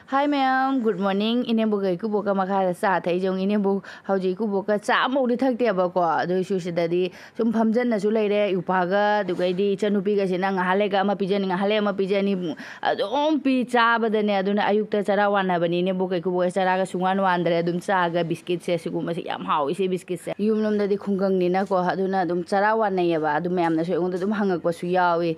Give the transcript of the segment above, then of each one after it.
Hi ma'am, good morning. Inembo ga ikubo ka makha sa thai jong inembo hauji ikubo ka cha mo di thak te ba ko do su sida di sum phamjan na su leire upa ga du gai di chanupi ga sina nga hale ga ma pijani nga hale ma pijani adom pi cha ba da ne aduna ayuk ta chara wana bani inembo ga ikubo chara ga sungan wandre adum cha ga biscuit se sigu ma se yam hawi se biscuit se yum nom da di khungang ni na ko aduna adum chara wana ya ba adum yam na su ong dum hangak ba su yawi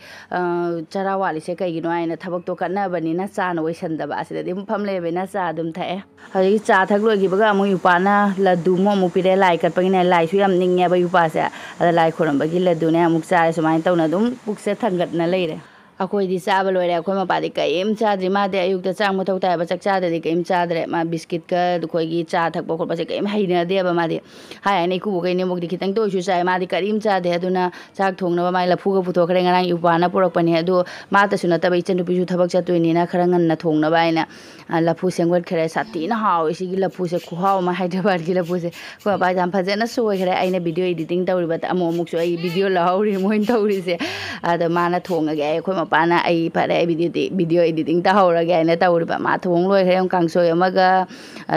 chara wali se kai gi no ai na thabak to kan na bani na cha na wai san da ba se da family bena cha dum thae hagi cha thak loi gi baga mu yupa na laddu mo mu pire lai kat pagine lai su yam ninge ba yupa se ada lai khoram bagi laddu ne amuk cha sumain tawna dum puk se thangat na leire akoi di cha ba loire akoi ma pa di kaim cha dri ma de ayuk ta chang mo thau ta ba chak cha de kaim cha dre ma biscuit ka khoi gi cha thak ba khol ba se kaim haina de ba ma di hai ani ku kai ne mok di khitang to su sai ma di karim cha de aduna chak thong na ba mai la phu ga phu to khare ngarang yupa na purak pani adu ma ta su na ta ba chen pi su thabak cha tu ni na khara ngan na thong na ba ina lapu sengwat khare sati na haw isi gi lapu se khu haw ma Hyderabad gi lapu se ko ba jam phaje na soi khare aina video editing tawri ba ta amo muk su ai video la hawri moin tawri se ada ma na thong ga ko ma pa na ai pa re video editing ta hawra ga na tawri ba ma thong loi khare kang soi ama ga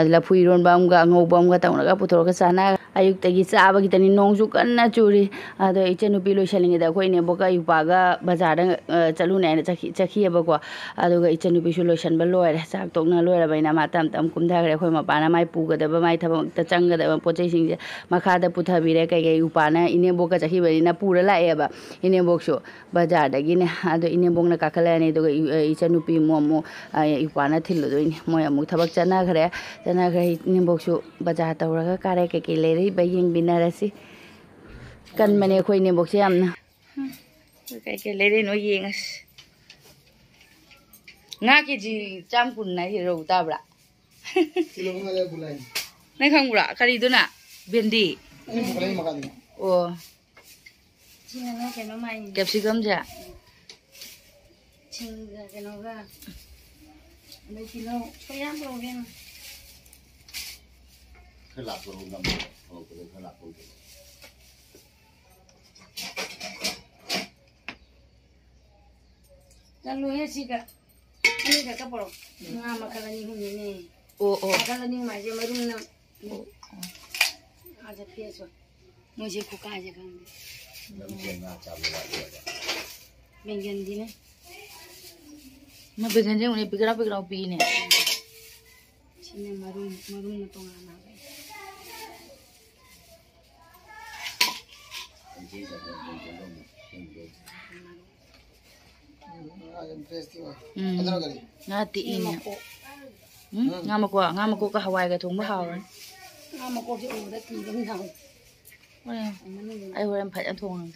lapu iron ba ga ngau ba ga tawna ga puthor ga sana ayuk ta gi cha ba gi tani nong su kan na churi ada ichenu pi loi shaling da ko ne boka yupa ga bazar da chalu ne na chakhi ba ko adu ga ichenu pi su loi shan ba loi sa tokna loira baina ma tam kum tha gre khoi ma pa na mai pu ga da ba mai thabak ta chang ga da po chei sing je makha da pu tha bi re kai kai upa na ine bo ka chahi bari na pura la e ba ine bok so bazar da gi ne ado ine bok na ka khala ne do i chanu pi mo mo upa na thil do ni mo amuk thabak chana gre ine bok so bazar ta ra ga kare kai kai le ri ba yeng bina ra si kan mane khoi ne bok se am na kai kai le ri no yeng as nga ke ji cham kun na ro ta bra kilo ma le bulai nai khang bra kari do na bendi bulai ma ka ni o China na ke no mai capsicum ja ching ga ke no ga mấy kilo có dám đâu nghe khai lạp rồi làm rồi khai lạp rồi la lu hết gì cả ini ka kaporo nga makalani huni ne o makalani ma je marum na aja pieso mo je ku ka je kan làm chuyện nhà chả lại rồi bengen di ne ma began je uni pikra pi ne chine marum na tonga na ga anh chị sẽ làm chuyện đó Adra kali. nga ti ine nga ma ko ka hawai ga thong ba hawan nga ma ko je o da ti ga ngau ai horam phat an thong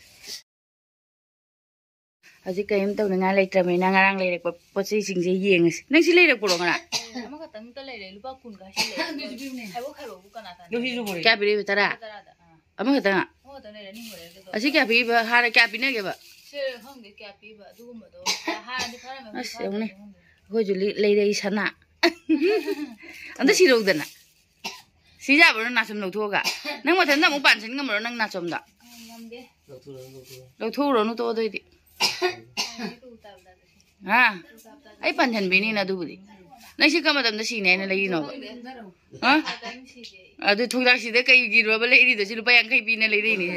aji kaim taw na nga lai tra me na ngarang lai rek po sei sing je yeng nang si lai rek poro ngana ama ka tang ta lai lai lupa kun ka si lai ai wo khai wo kana ta yo hi ru kya bi re tara ama ka ta ho ta lai ni mo le to aji kya bi ba ha ra kya bi ne ge ba se hong de kya pi ba du mo do ha di khara me as yung ne ho ju lai dai sana anda si ro dana si ja bo na som no tho ga nang ma than da mo pan sin ngam ro nang na som da ngam de lo thu ro no to doi di ha ai pan than bi ni na du di nang si ka ma dam da si ne na lai no ha adu thu da si de kai gi ro ba lai ri do si lu pa yang kai bi na lai ri ni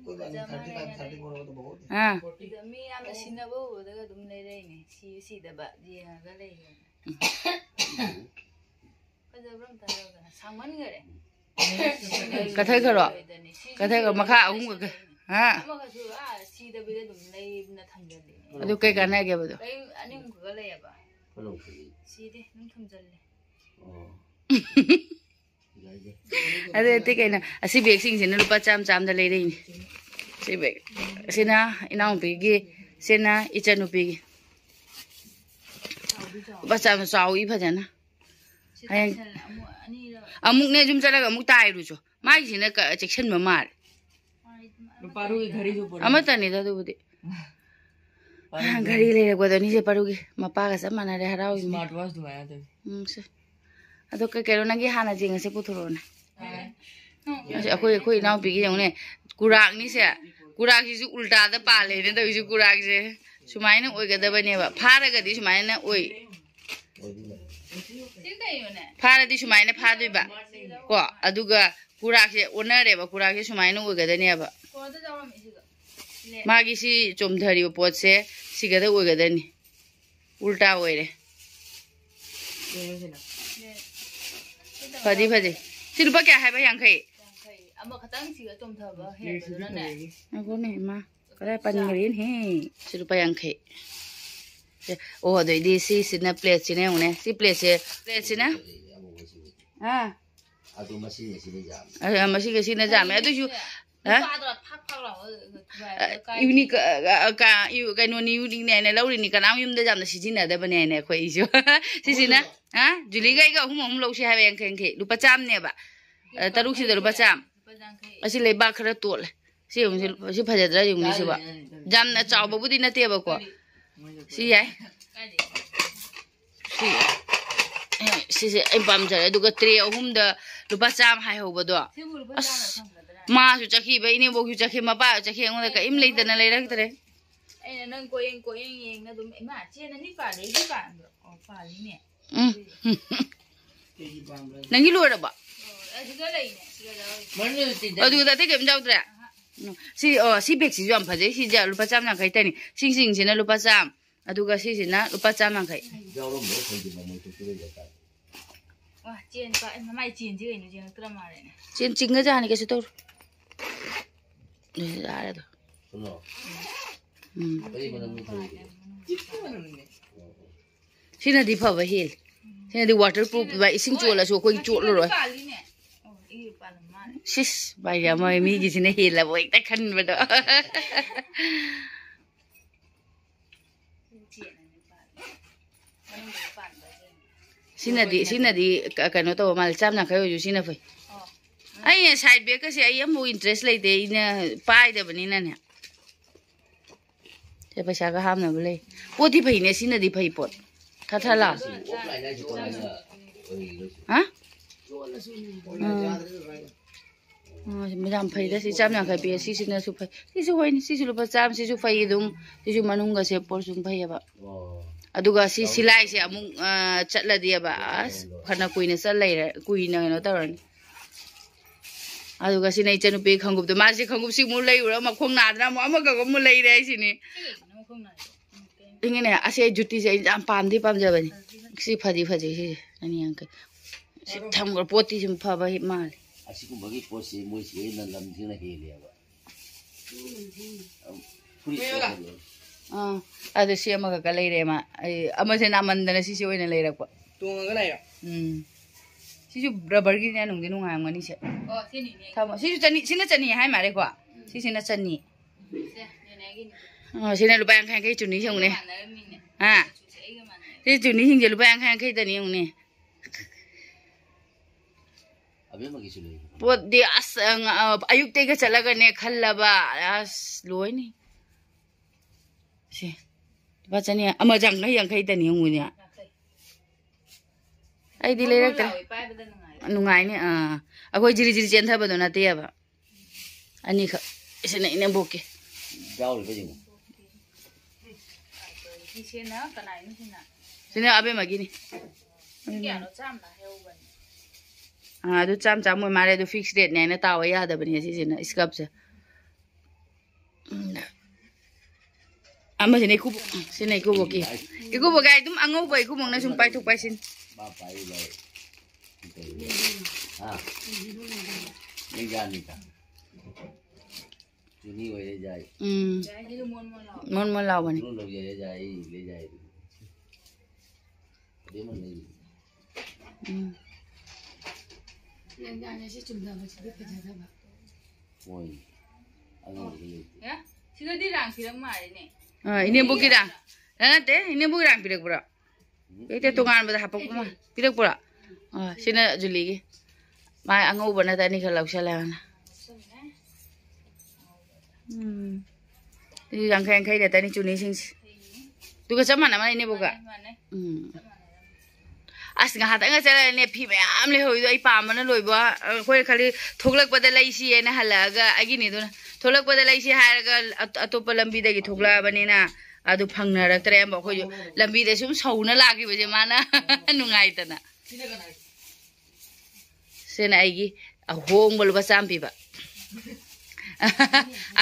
कोई बात नहीं 35 बोलो तो बहुत ha mi am na sinabo da ga dum lai lai ne si da ba ji na ga lai ne ka da bram ta ga samman ga re ka thai ka ro ka thai ka ma kha ahum ga ha ama ka su si da bi da dum lai na tham ja le adu kai ka na ge ba do kai ani mu ga lai ba hello free si de num tham ja le adu te kai na asi bag sing sin lupa cham da lai dai ni si bag sina inang pi gi sina ichanu pi gi ba cham saw i phajana ai ani ra amuk ne jum chala ga amuk tai ru cho mai sina ka section ma mar paru ghari jo ama ta ni da du de gari le ko da ni se paru gi ma pa ga sa mana re harau smart watch duaya de se ado ka kero na gi hana jing se puthuro na akoi naw pi gi jong ne kurak ni se kurak ji ulta da pa le ne da ji kurak je सुमाइना ओइगदबनेबा फारगदी सुमाइना ओइ ꯁꯤ ꯀꯩꯅꯣꯅꯦ फारदी सुमाइना फादोइबा को अदुगा कुराकसे ओनरेबा कुराकसे सुमाइना ओइगदनेबा code ꯌꯥꯎꯔꯝꯃꯤ ꯁꯤꯒ मागी सी चोमधरिबा पोतसे सिगदा ओइगदनी उल्टा ओइरे फदी फदी सी रुपा क्या है बा यांखै ꯌꯥꯡꯈꯩ ꯑꯃꯈꯛꯇꯪ ꯁꯤꯒ ꯆꯣꯝꯊꯕ ꯍꯦꯟꯕꯗꯨꯅꯅꯦ अगोने मा करा पनगरीन हे सी रुपा यांखै ओ दोइदी सी सिना प्लेट सिने उने सी प्लेट सिना हां ꯑꯗꯨ ꯃꯁꯤꯅ ꯁꯤꯗ ꯌꯥꯝ मसी के सिना जामे अदुसु ꯅꯨꯄꯥꯗꯣ ꯐꯛ ꯐꯛ ꯂꯥꯎ यूनिक कनोनी यूनिक ने लौरिनी कनाम युमदा जामना सिजिनदबने ने अखोय इजु सिसिना हा जुली गाइगा हुम लौसी हाबे यांखे लुपा चाम नेबा तरुक सिदा लुपा चाम असि लेबा खरा तोल सि फजद्रा युंगनी सिबा जामना चावबबुदि नतेबा को सि याय सिसे ए पामजरे दुगा ट्रे अहुमदा लुपा चाम हाय होबदो मासु चखी बइने बोगु चखी मपा चखी अंगोदा कइम लेदना लेरक्तरे ꯑꯩꯅ ꯅꯪ ꯀꯣꯌꯦꯡ ꯌꯦꯡꯅ ꯑꯗꯨꯝ ꯏꯃꯥ ꯆꯦꯅ ꯅꯤ ꯄꯥꯜꯂꯦ ꯏꯗꯤ ꯄꯥꯟꯕ꯭ꯔꯣ ꯑꯣ ꯄꯥꯜꯂꯤꯅꯦ नंगी लोरबा ꯑꯗꯨꯒ ꯂꯩꯅꯦ ꯁꯤꯒ अदुदा ते केम जाउद्रे सी सी बेग सी जाम फजे सी जा लुपा चाम नाखै तनी सिंग सिंग सिना लुपा चाम अदुगा सी सिना लुपा चाम नाखै ꯌꯥꯎꯔꯝꯕ ꯈꯣꯏꯗꯤ ꯃꯃꯜ ꯇꯨꯛꯇꯨꯗ ꯌꯥꯇꯥ 와 ꯆꯦꯟ ꯄꯥ ꯃꯃꯥꯏ ꯆꯦꯟꯁꯤ ꯀꯩꯅꯣ ꯆꯦꯟꯛꯇ꯭ꯔ ꯃꯥꯜꯂꯦꯅꯦ चेन चिंगा जाने कैसे तो यार तो ꯁꯨꯅꯣ ꯀꯔꯤ ꯃꯅꯝꯅꯣ ꯈꯪꯗꯦ सीना दी फबा हिल सीना दी वाटर प्रूफ बा इसिंग चोला सो कोई चोलो रो ꯄꯥꯜꯂꯤꯅꯦ ꯑꯣ ꯏ ꯄꯥꯜꯂꯝ ꯃꯥꯜꯂꯦ सिस भाई या मय मी गिसिने हिल ला बोई त खन बडो सीना दी कनो तो माल चाम ना खयो जु सीना फै ai side bag ka si ai am interest lai de ina pai de bani na ne te paisa ka ham na bole poti phai ne sina di phai pot tha tha la ha Madam phai da si cham na khai pe si sina su phai si su hoi ni si su lu pa cham si su phai dum si su manung ga se por sum phai ba aduga si silai se amung chatla dia ba as phana kuina sal lai kuina no taron aduga sina ichanu pe khanggup de ma si khanggup si mu lai ura ma khong na da mo amaga go mu lai re sini ingene ase juti se jam pam di pam ja bani si phadi si ani anka si tham gor poti sim pha ba hi mal ꯑꯁꯤꯒꯨꯝꯕꯒꯤ ꯄꯣꯠꯁꯤ ꯃꯣꯏꯁꯤꯅ ꯂꯝꯁꯤꯅ ꯍꯦꯜꯂꯦꯕ adu si amaga ka lai re ma ama se na mandana si oina lai rakpa ꯇꯣꯡꯉꯒ ꯂꯩꯔꯣ sisu rubber gi na nung di nung ang ngani se ꯑꯣ ꯁꯤꯅꯤꯅꯦ thamo sisu chani sina chani hai mare ko si sina chani ꯁꯦ ꯅꯦꯅꯦꯒꯤꯅꯤ sina lupa yang khai chuni sung ne ꯃꯥꯟꯅꯔꯝꯃꯤꯅꯦ ha ꯆꯨꯁꯦ ꯑꯩꯒ ꯃꯥꯟꯅꯔꯦ si chuni sing je lupa yang khai tani yung ne ꯑꯕꯦꯝꯃꯒꯤꯁꯨ ꯂꯩ pot di as ayuk te ga chalaga ne khallaba as loi ni si ba chani ama jang ngai yang khai tani yung ne ai di le rak ta ꯄꯥꯏꯕꯗ ꯅꯨꯡꯉꯥꯏ nungai ni akoi jiri jiri chen tha ba do na te ba ani kha isena ine boke ꯌꯥꯎꯔꯤꯕ ꯌꯦꯡꯉꯣ ꯁꯤꯁꯦꯅ ꯀꯅꯥꯏꯅꯣ ꯁꯤꯅ sina abe magini ꯀꯌꯥꯅꯣ ꯆꯥꯝꯅ ꯍꯩꯍꯧꯕꯅꯤ adu cham cham moi mare du fix rate ne na tawa ya da bani si sina scalp se ama sine ku sine ku boki iku bokai dum angau bai ku mong na sum pai thuk pai sin ꯃꯥ ꯄꯥꯏ ꯂꯩ ꯍꯥ ꯂꯩꯖꯥꯅꯤꯀ ꯆꯨꯅꯤ ꯑꯣꯏꯔꯦ ꯌꯥꯏ ꯁꯤꯁꯨ ꯃꯣꯟ ꯃꯣꯟ ꯂꯥꯎ mon mon law bani ꯆꯨꯅꯨ ꯂꯧꯖꯔꯦ ꯌꯥꯏ ꯂꯩꯖꯥꯏ ꯑꯕꯦꯝꯃ ꯂꯩ ꯂꯦꯡꯖꯥꯅꯦ ꯁꯤ ꯆꯨꯝꯗꯕꯁꯤꯗꯤ ꯐꯖꯗꯕ ꯃꯣꯏ ꯑꯉꯥꯡꯁꯨ ꯂꯩꯇꯦ 야 지금디 랑 비랑 말이네 ine boki da na te ine boki rang pirak pura ite tungan ba hapak ma pirak pura sina juli gi ma angau bana ta ni khalau sala na ni rang khai khai da ta ni chuni sing tu ka chama na ma ine boka 맞네 as nga hata nga chala ne phi mayam le hoi do ai pa mana loi ba khoi khali thoklak bada lai si ena halaga agi ni do thoklak bada lai si haraga atopa lambi da gi thokla bani na अदु फंगनरक्तरे अखोय लंबी दे सुम सौना लागिबजे माना नुंगाइतना सेना आइगी अहोंग लुपा चाम पीबा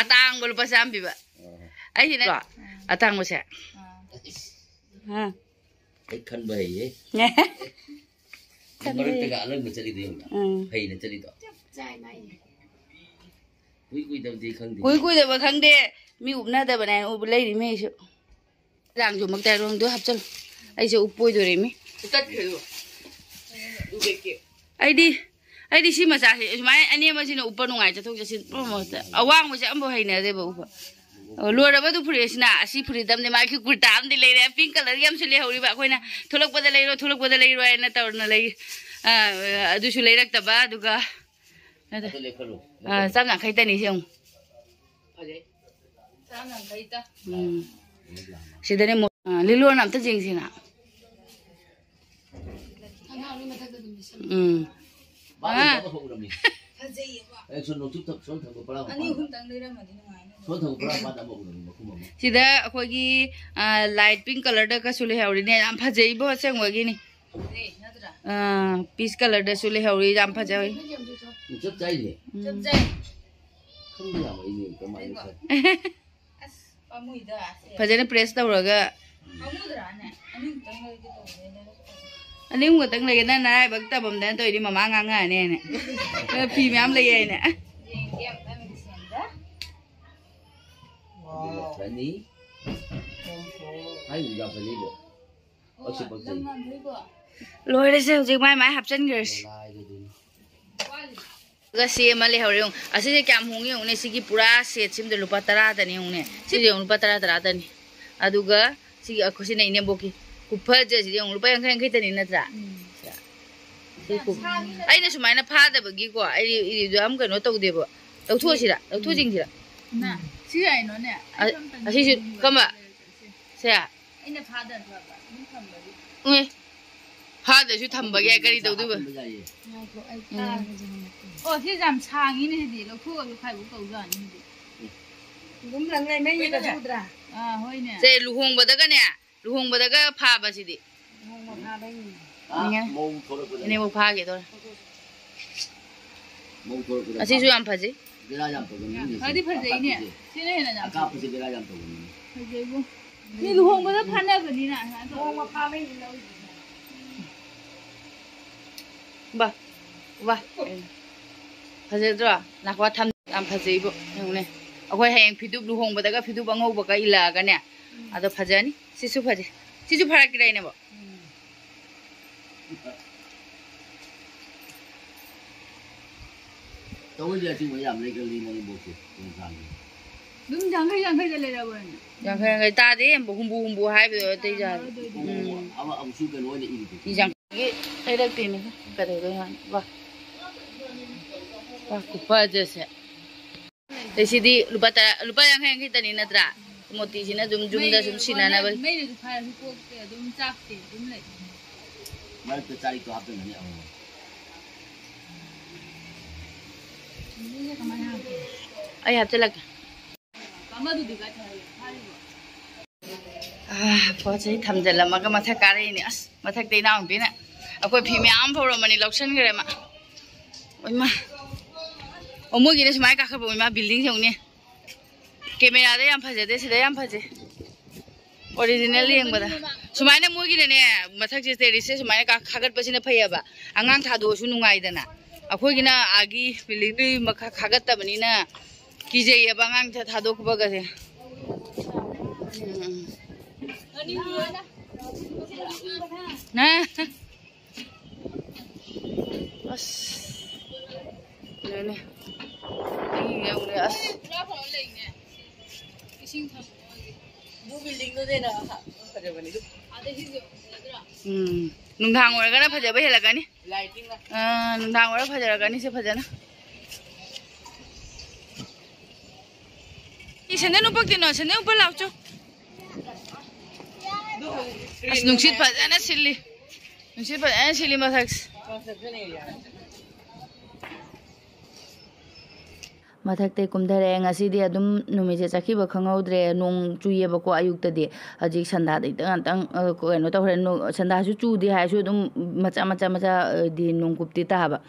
अतांग लुपा चाम पीबा आई ना अतांग से हां एक खन भाई ये मरक तक अलग में चली देऊ भाई ने चली तो चाय नहीं कोई दब दे खंग दे कोई दब खंग दे मी उपना दब ने उब लेरी मेसु रांग जो मक्ता रोंग दो हपचल आई से उपोय दो रे मी तत खेलो दु बेके आईडी सी मचा से सुमाय अने मसिन उपर नुंगाय चथोक जसिन प्रमोट अवांग मसे अम्बो हाइना दे बउ लोरबा दु फुरेसना असि फुरिदम ने माखि कुर्ता am दि लेरे पिंक कलर यम सुले हौरिबा खोइना थोलक बदा लेरो आइना तौरना लै अदुसु लेरक्तबा दुगा तो लेखलो चाम खैतनी सेउ अजय चाम खैता सिदने लिलो नाम त जिंगसिना अनाउनी मथक दु बात हो रमी एक सो नोटु तक सोन थको पड़ा अनि हुन तंग लेरा मदि नुगाइना सोन थको पड़ा बात अब रमी मखुम सिदा अखोगी लाइट पिंक कलर द कसुले हौरिने याम फजैबो सेंगवगी नि रे नदरा पीस कलर द सुले हौरि याम फजै जब चाहिए जब जाय खंग या वही ने कमाई से अस पमुइदा फजने प्रेस तौरगा पमुदरा ने अनि तंग लेके तो anh em người tận này nè này bậc ta bầm đen tôi đi mà mang ngang nè nè phi mắm lấy vậy nè Fanny ai cũng giao Fanny bộ ở sự bậc gì lôi đây sao chỉ mai mai hấp chân rồi cái xe mà lấy hậu à xe cái hung như này xe cái pura xe chim được lupa tara tani hung này xe cái lupa tara tani aduga xe cái aku xe này nem boki कुफर जैसे yung lupa yang kaya kita ni natra ay na sumay na pada bagi ko ay am kano tau debo tau thua sila tau thua jing sila na siya ay no ne asi kama siya ay na pada ba ni thambagi nge pada su thambagi ay kari tau du ba oh si jam changi ni di lo khu lo khai bu kau ja ni di gum lang lai mai ni ka sudra hoi ne se luhong badaga ne luhong badaga pha ba si di ma pha bai ni mông thôi được ini mau pha gitu mông thôi được asi su am pha ji dia dah jam tu ni hadi phajai ni sine na jam akap tu dia dah jam tu ni phajai bu ni luhong ba da phana ba ni na ma pha bai ni lo ba ba pha ji dra na kwa tham am pha ji bu ne akoi hayang phidup luhong badaga phidup angau ba ka ila ga ne ado phajani sisu phaje sisu phara kirai ne ba tôi giờ chỉ mới làm lấy cái ly này bộ kịch không làm đúng chẳng thấy le ra ba ni yang kai ta de em humbu hai bi te ja ông su cái lối này ni jang ki sai dak tin ni ka de do han ba ku pa je se te si di lupa yang hang kita ni natra moti sina zum da sum sina na ba mai ni phai hu ko te dum chak te dum le mai tu cari tu apa ni ông ai hab chalak kama du diga thari thari po chai tham jala ma ka matha kare ni as mathak te naung bi na akoi phi me am phoro mani loksan gare ma oi ma omo gi ne smai ka kha bo ma building jong ne camera de yam phaje de sida yam phaje original yeng bada sumai na mo gi ne mathak je te rise sumai ka khagat pasina phaya ba angang tha do su nungai dana akoi gi na agi building ni makha khagat ta bani na ki je ya bangang tha tha do ku ba ga se na as ne ni yang ne as ra phone le ne ising tham bu building do de na ha ka de bani du ade hi jo ladra nung thang ora ga na phaja ba hela ga ni lighting la nung thang ora phaja ga ni se phaja na isende no pakti no sende upar lau cho as nungsit phaja na silli nungsit phaja na silli ma thaks ꯃꯊꯛꯇꯩ ꯀꯨꯝꯊꯔꯛꯑꯦ ꯉꯁꯤꯗꯤ ꯑꯗꯨꯝ ꯅꯨꯃꯤꯠꯁꯦ ꯆꯠꯈꯤꯕ ꯈꯪꯍꯧꯗ꯭ꯔꯦ ꯅꯣꯡ ꯆꯨꯏꯌꯦꯕꯀꯣ ꯑꯌꯨꯛꯇꯗꯤ ꯍꯧꯖꯤꯛ ꯁꯟꯗꯥꯗꯤ ꯉꯥꯛꯇꯪ ꯀꯩꯅꯣ ꯇꯧꯈ꯭ꯔꯦ ꯁꯟꯗꯥꯁꯨ ꯆꯨꯗꯦ ꯍꯥꯏꯔꯁꯨ ꯑꯗꯨꯝ ꯃꯆꯥꯗꯤ ꯅꯣꯡꯀꯨꯞꯇꯤ ꯇꯥꯕ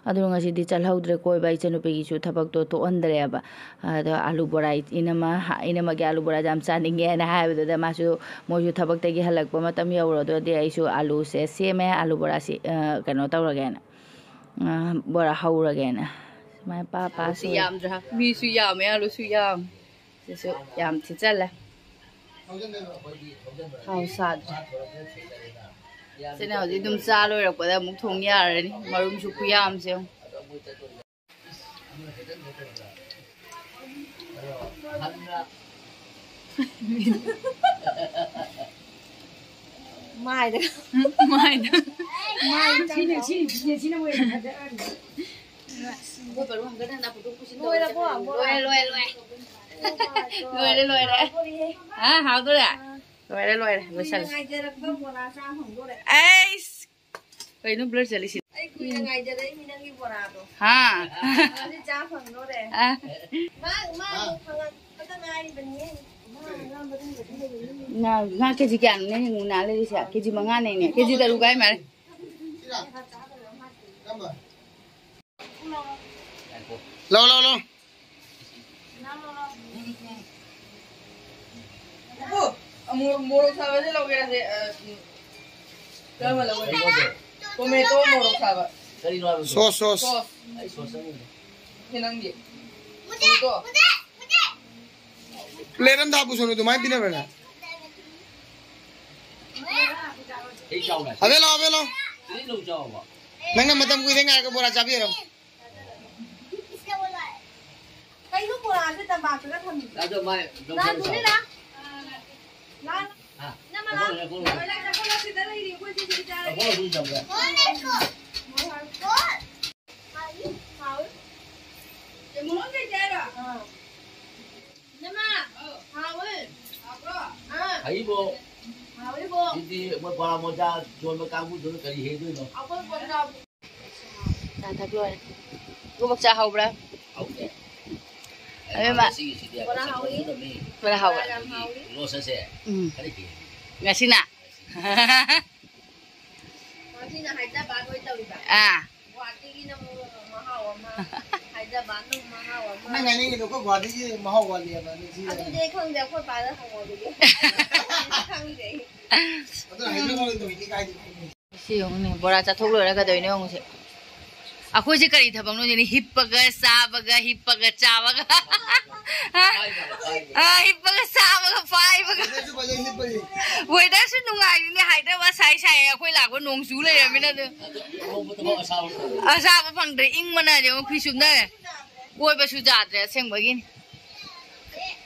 ꯑꯗꯨ ꯉꯁꯤꯗꯤ ꯆꯠꯍꯧꯗ꯭ꯔꯦ ꯀꯣꯏꯕ ꯏꯆꯟꯅꯨꯄꯤꯒꯤꯁꯨ ꯊꯕꯛꯇꯣ ꯇꯣꯛꯍꯟꯗ꯭ꯔꯦꯕ ꯑꯗꯣ ꯑꯥꯂꯨ ꯕꯣꯔꯥ ꯏꯅꯝꯃꯒꯤ ꯑꯥꯂꯨ ꯕꯣꯔꯥꯁꯦ ꯌꯥꯝ ꯆꯥꯅꯤꯡꯉꯦꯅ ꯍꯥꯏꯕꯗꯨꯗ ꯃꯣꯏꯁꯨ ꯊꯕꯛꯇꯒꯤ ꯍꯜꯂꯛꯄ ꯃꯇꯝ ꯌꯧꯔꯗꯤ ꯑꯩꯁꯨ ꯑꯥꯂꯨꯁꯦ ꯁꯦꯝꯃꯦ ꯑꯥꯂꯨ ꯕꯣꯔꯥꯁꯤ ꯀꯩꯅꯣ ꯇꯧꯔꯒꯦꯅ ꯕꯣꯔꯥ ꯍꯧꯔꯒꯦꯅ ꯁꯨꯃꯥꯏꯅ ꯄꯥꯁꯨ ꯌꯥꯝꯗ꯭ꯔꯥ ꯃꯤꯁꯨ ꯌꯥꯝꯃꯦ ꯑꯥꯂꯨꯁꯨ ꯌꯥꯝ ꯁꯤꯁꯨ ꯌꯥꯝ ꯊꯤꯠꯆꯜꯂꯦ ꯊꯥꯎ ꯁꯥꯗ꯭ꯔꯦ ꯁꯤꯅ ꯍꯧꯖꯤꯛ ꯑꯗꯨꯝ ꯆꯥ ꯂꯣꯏꯔꯛꯄꯗ ꯑꯃꯨꯛ ꯊꯣꯡ ꯌꯥꯔꯅꯤ ꯃꯔꯨꯝꯁꯨ ꯈꯨꯌꯥꯝꯁꯦ 마이다. Nga keji kya ne nguna le sa keji manga ne keji taru kai mare lo moro sabe de lo que era de cámara lo tomato moro sabe sauce ai sauce kenang dia plate am da bu sonu to mai pina bena ei chau này ave lo cái lâu chau mà nang matam kui denga ka bora chapi ro Cái lúc bò cái tầm bạc cái thầm. đã được mai Lan đúng đấy nào. Lan. à Nhưng mà Lan. Rồi lại là con sẽ tới đây thì quên đi ra đây. có là vui chồng rồi Để muốn cái chơi rồi. Nhưng mà Hào ơi. thấy bộ Hào đi bộ. đi một bà một cha chuồn một cao vui rồi cái gì hết rồi nó Học con quần đồng. ta thật rồi cô bác cha hầu ra okay em ạ bữa hầu lo sẽ cái gì ngày xin à Khi nào hay ra bán với tàu đi bạn. à Quả tí nó mà hào mà. Hay ra bán nó mà hào mà. nang ngani ni ko gwa di ma ho gwa li ba ni si À tôi đây không đẹp không bán nó không ngồi được. Không đấy. ado hai lo lo to ki kai di si ông này bora cha thok loi ra ka doi ne ông se akoi je kari thabang no ni hippaga sabaga hippaga chabaga hippaga sabaga paibaga su ba ni ba ni weather su nungai ni haida wa sai sai akoi la ko nong su le mi na de asa ba phang de ing mana je phi sum na koi ba su ja de seng ba gi ni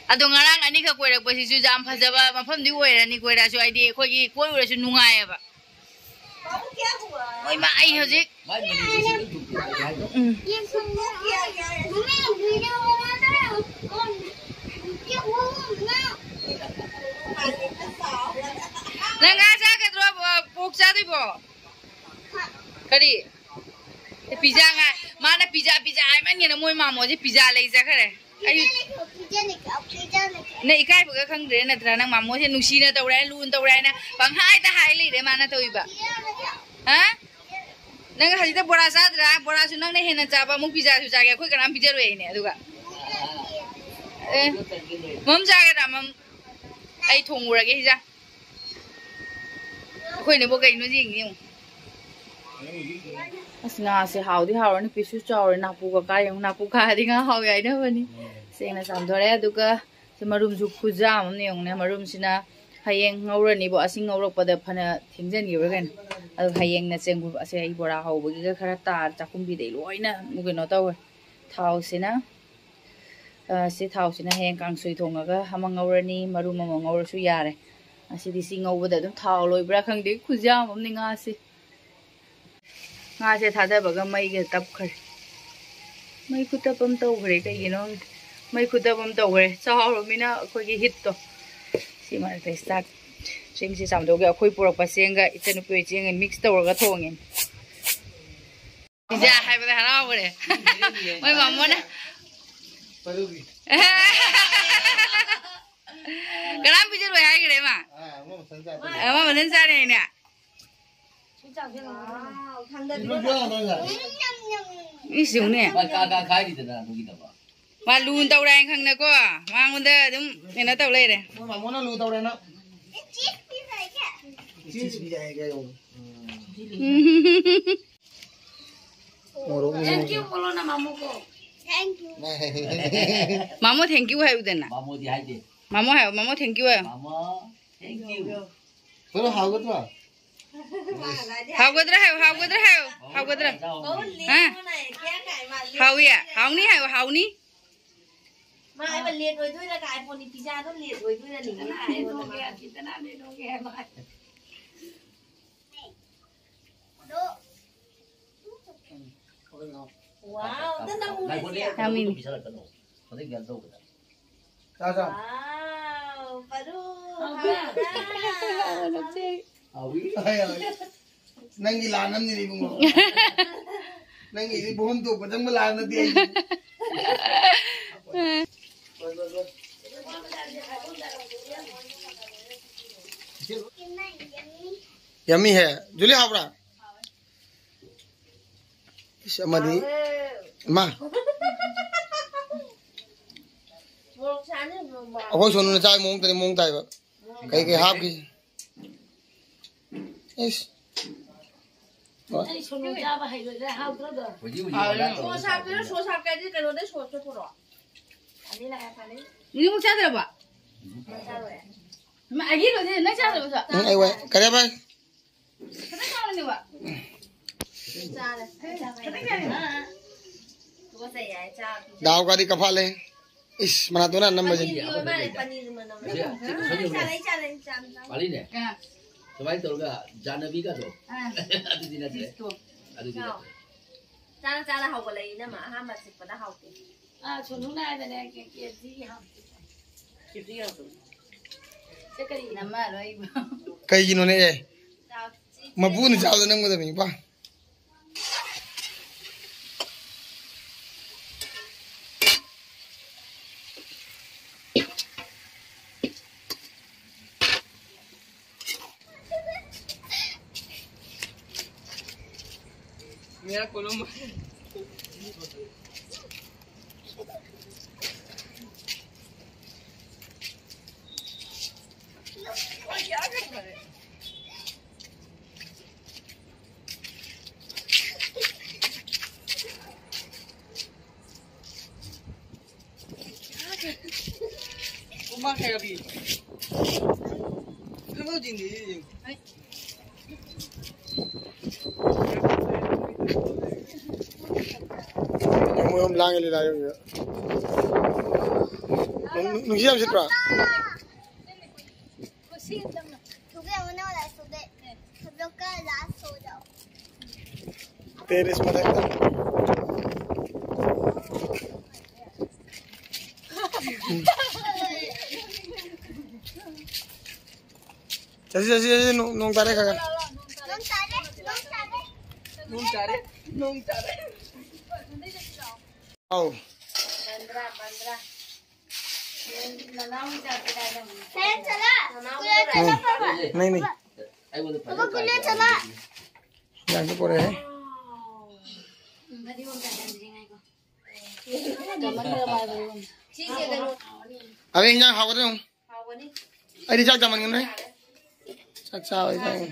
ado ngarang ani ka koi rak ba si su jam phajaba mafam di oi ra ni koi ra su ai di khoi gi koi ura su nungai ba oi ma ai hojik mai mình chỉ được chụp Nang asa ka dro pok cha dui bo kari pizza nga mana pizza ai man ngena moi ma mo je pizza lei ja khare ai ne ikai bu ka khang de na tra nang ma mo se nusi na tau rai lun tau rai na bang hai ta hai lei de mana toi ba ha nang ha ta bora sa dra bora su nang ne hena cha ba mu pizza su cha ge khoi kanam pizza roi ne aduga mom cha ge da mom ai thong ura ge ja khoi ne bo kai no jing ni asnga se haudi hawrani pisu chawre na pu ka ka yang na pu kha di nga haw yai na bani sengna sam dore aduga se marum ju khuja am ne yong ne marum sina hayeng ngaurani bo asing ngaurok pada phana thingjan gi bergen adu hayeng na chengbu ase ai bora haw gi ga khara ta chakum bi dei loina mu ge no taw thau sina se thau sina heng kang sui thong ga hamang ngaurani marum ma ngaur su yare asidi si ngau da dum thau loi bra khang de khuja am ni nga se nga se thada baga mai ge tap khar mai khu tapam taw khare kai gi no mai khu tapam taw khare chaw ro mina khoi gi hit to si ma te start sing si sam do ga khoi purak pa senga itenu pe cheng mix taw ga thongin pizza hai ba haraw re mai ma mo na परुगी कनाम पिजर भाई हाय करे माँ वो संजा माँ बदन सारे हैं ना इस यूने का खाई दी ना नुकी दबा माँ लून तौ रहे हैं खंगने को माँ मुंडे तुम इन्हें तौ ले रहे मामोना लू तौड़े ना चीज भी जाएगा यो थैंक यू बोलो ना मामू को मामो थैंक यू है उधर ना मामो दी high they momo thank you है मामा थैंक यू बोलो हागत वा हाउ गुदरा है हाँ हाउ या हाउ नहीं है हाउ नहीं mà ai mà liệt rồi thôi là cái iPhone thì pizza nó liệt rồi thôi là đỉnh cái iPhone kia kita nên nó nghe mà wow tên đâu này con đi Sao mình- bisa là cano có thể gần đâu cả sao sao wow baru awi nangi lanam ni bungo nangi di buhon tu padang malan na dia yummy है जुली हावरा समझी माँ अखोई सोनू ने चाय मोंग तने मोंग ताई बा कई कई हाफ की इस sono già vai rồi hao đó rồi số sạp cái gì cái đó đấy số thôi rồi anh đi lại anh đi ini mau cadar apa mak lagi lo sih nak cadar apa ai vậy cái bay kenapa kalau ni pak cha này tôi sẽ dạy cha दाव का दी कफा ले इस मना तो ना number जी nhiều mà này panin mà nó cha lấy cha bali ne ya Coba itu juga Janabi kan tuh. Aduh tidak sih. Aduh tidak. cha là học cái này nữa mà ha mà xịt vào nó học số lúc này là cái gì học cái gì học cái gì nama lo ibu कई जिन्होंने ये मबून चावल नंग में तो नहीं पा मेरा kolam Uma kayak bi. Kamu jindi. Kamu yang belang ini lah yang. Nunggu siapa sih pra? Teres mana kita? Jadi nung tarik kakak. Nung tarik. Oh. नहीं नहीं यहाँ से पड़े हैं अबे यहाँ खाओ तो हूँ अरे चाक जमान क्यों नहीं चाक चाव ऐसा है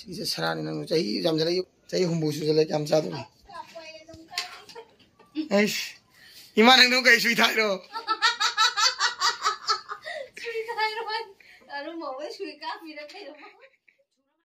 इसे सराहनीय नहीं चाहिए जम चले चाहिए हम बुझ चले क्या हम चाहते हैं ऐश इमान हम कहीं सुई था रो suy thay rồi, rồi mỗi suy cá phi ra cái